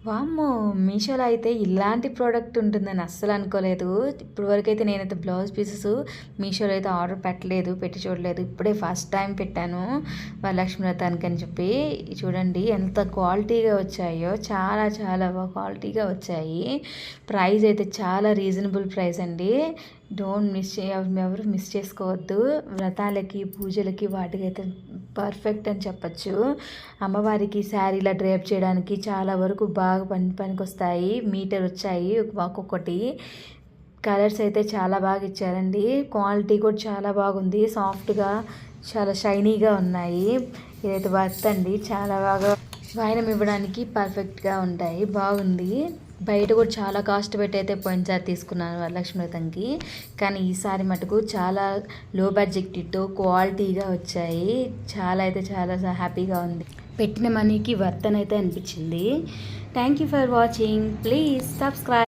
వామ్మో! మీషోలో అయితే ఇలాంటి ప్రోడక్ట్ ఉంటుందని అస్సలు అనుకోలేదు. ఇప్పటివరకైతే నేనైతే బ్లౌజ్ పీసెస్ మీషోలో అయితే ఆర్డర్ పెట్టలేదు, పెట్టి చూడలేదు. ఇప్పుడే ఫస్ట్ టైం పెట్టాను వరలక్ష్మి వ్రతానికి అని చెప్పి. చూడండి ఎంత క్వాలిటీగా వచ్చాయో, చాలా చాలా క్వాలిటీగా వచ్చాయి. ప్రైస్ అయితే చాలా రీజనబుల్ ప్రైస్ అండి. డోంట్ మిస్ ఎవరు మిస్ చేసుకోవద్దు. వ్రతాలకి, పూజలకి వాటికైతే పర్ఫెక్ట్ అని చెప్పచ్చు. అమ్మవారికి శారీలా డ్రేప్ చేయడానికి చాలా వరకు బాగా పనికొస్తాయి. మీటర్ వచ్చాయి ఒక్కొక్కటి. కలర్స్ అయితే చాలా బాగా ఇచ్చారండి. క్వాలిటీ కూడా చాలా బాగుంది. సాఫ్ట్గా చాలా షైనీగా ఉన్నాయి. ఇదైతే వర్త్ అండి. చాలా బాగా వాయనం ఇవ్వడానికి పర్ఫెక్ట్గా ఉంటాయి. బాగుంది. బయట కూడా చాలా కాస్ట్ పెట్టి అయితే పోయినసారి తీసుకున్నాను వరలక్ష్మి వ్రతంకి. కానీ ఈసారి మటుకు చాలా లో బడ్జెట్తో క్వాలిటీగా వచ్చాయి. చాలా అయితే చాలా హ్యాపీగా ఉంది. పెట్టిన మనీకి వర్త్ అయితే అనిపించింది. Thank you for watching. Please subscribe.